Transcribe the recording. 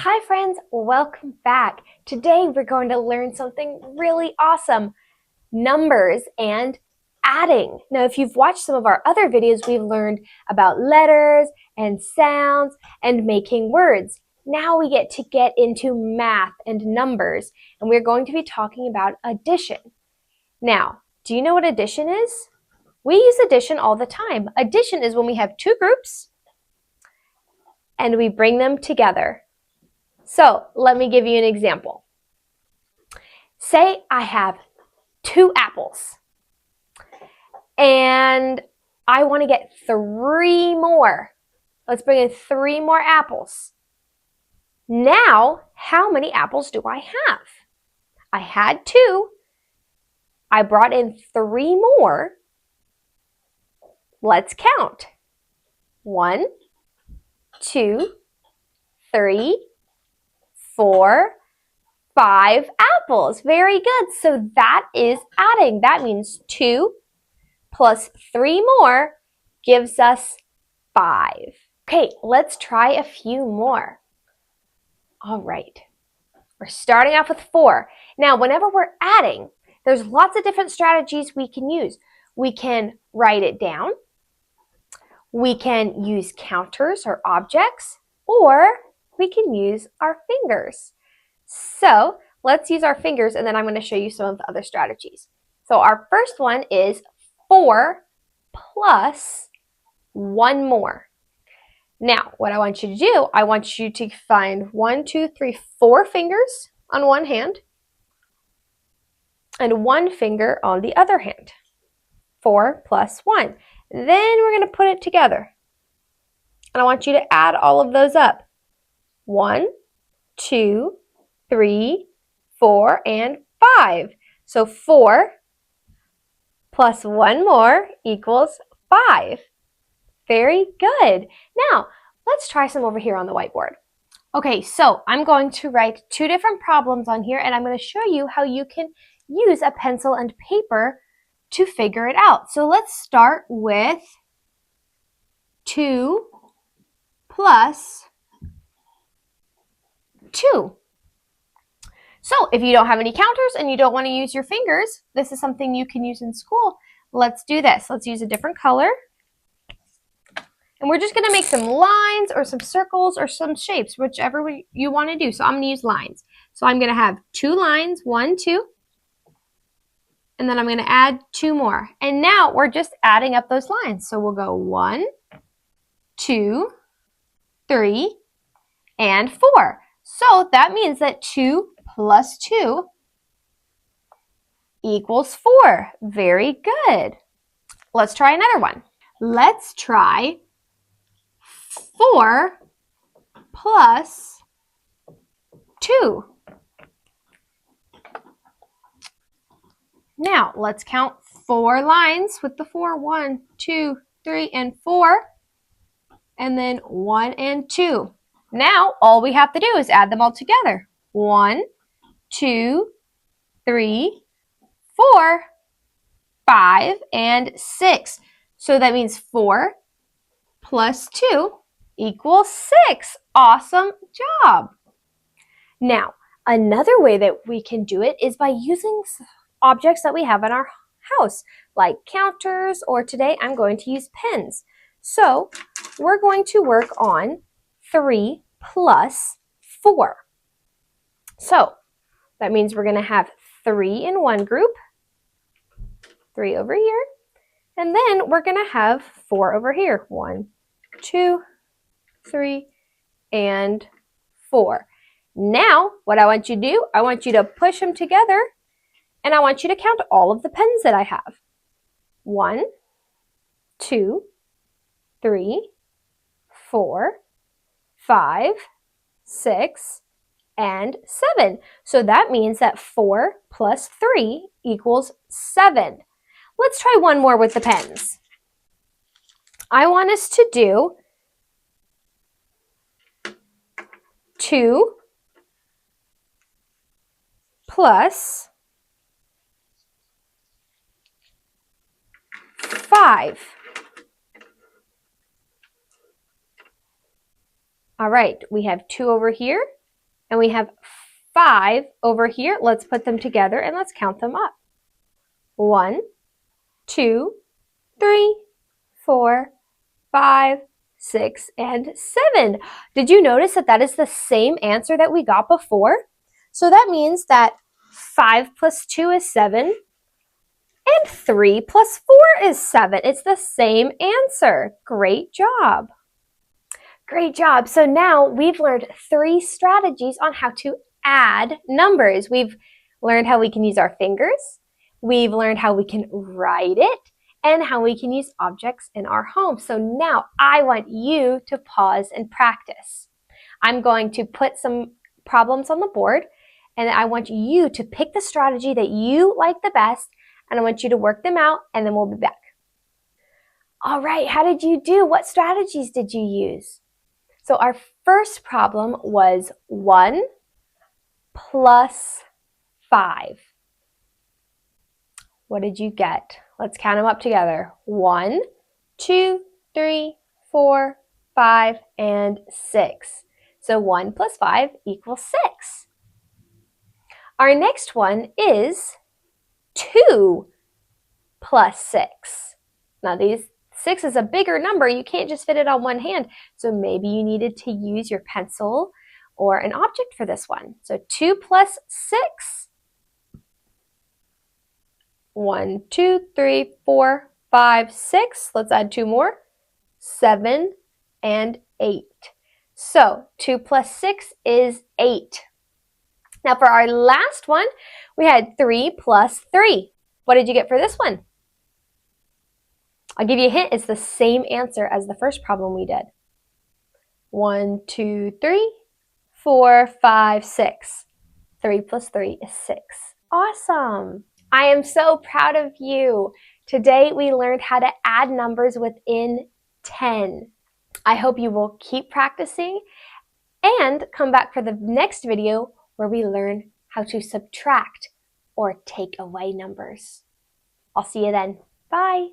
Hi friends, welcome back. Today we're going to learn something really awesome, numbers and adding. Now if you've watched some of our other videos, we've learned about letters and sounds and making words. Now we get into math and numbers, and we're going to be talking about addition. Now, do you know what addition is? We use addition all the time. Addition is when we have two groups and we bring them together. So let me give you an example. Say I have 2 apples and I want to get 3 more. Let's bring in 3 more apples. Now, how many apples do I have? I had 2. I brought in 3 more. Let's count. 1, 2, 3, 4, 5 apples. Very good. So that is adding. That means 2 plus 3 more gives us 5. Okay, let's try a few more. All right. We're starting off with 4. Now, whenever we're adding, there's lots of different strategies we can use. We can write it down. We can use counters or objects, or we can use our fingers. So let's use our fingers, and then I'm going to show you some of the other strategies. So our first one is 4 plus 1 more. Now, what I want you to do, I want you to find 1, 2, 3, 4 fingers on one hand and 1 finger on the other hand. 4 plus 1. Then we're going to put it together. And I want you to add all of those up. 1, 2, 3, 4, and 5. So 4 plus 1 more equals 5. Very good. Now, let's try some over here on the whiteboard. Okay, so I'm going to write 2 different problems on here, and I'm going to show you how you can use a pencil and paper to figure it out. So let's start with 2 plus 2. So if you don't have any counters and you don't want to use your fingers, this is something you can use in school. Let's do this. Let's use a different color. And we're just going to make some lines or some circles or some shapes, whichever you want to do. So I'm going to use lines. So I'm going to have 2 lines, 1, 2. And then I'm going to add 2 more. And now we're just adding up those lines. So we'll go 1, 2, 3, and 4. So that means that 2 plus 2 equals 4. Very good. Let's try another one. Let's try 4 plus 2. Now, let's count 4 lines with the 4. 1, 2, 3, and 4. And then 1 and 2. Now, all we have to do is add them all together. 1, 2, 3, 4, 5, and 6. So that means 4 plus 2 equals 6. Awesome job. Now, another way that we can do it is by using objects that we have in our house, like counters, or today I'm going to use pens. So we're going to work on 3 plus 4. So that means we're going to have 3 in one group, 3 over here, and then we're going to have 4 over here. 1, 2, 3, and 4. Now, what I want you to do, I want you to push them together, and I want you to count all of the pens that I have. 1, 2, 3, 4, 5, 6, and 7. So that means that 4 plus 3 equals 7. Let's try one more with the pens. I want us to do 2 plus 5. All right, we have 2 over here And we have 5 over here. Let's put them together and let's count them up. 1, 2, 3, 4, 5, 6, and 7. Did you notice that that is the same answer that we got before? So that means that 5 plus 2 is 7, and 3 plus 4 is 7. It's the same answer. Great job. Great job. So now we've learned 3 strategies on how to add numbers. We've learned how we can use our fingers. We've learned how we can write it and how we can use objects in our home. So now I want you to pause and practice. I'm going to put some problems on the board and I want you to pick the strategy that you like the best and I want you to work them out and then we'll be back. All right, how did you do? What strategies did you use? So our first problem was 1 plus 5. What did you get? Let's count them up together. 1, 2, 3, 4, 5, and 6. So 1 plus 5 equals 6. Our next one is 2 plus 6. Now 6 is a bigger number. You can't just fit it on one hand. So maybe you needed to use your pencil or an object for this one. So 2 plus 6. 1, 2, 3, 4, 5, 6. Let's add 2 more. 7 and 8. So 2 plus 6 is 8. Now for our last one, we had 3 plus 3. What did you get for this one? I'll give you a hint. It's the same answer as the first problem we did. 1, 2, 3, 4, 5, 6. 3 plus 3 is 6. Awesome. I am so proud of you. Today we learned how to add numbers within 10. I hope you will keep practicing and come back for the next video where we learn how to subtract or take away numbers. I'll see you then. Bye.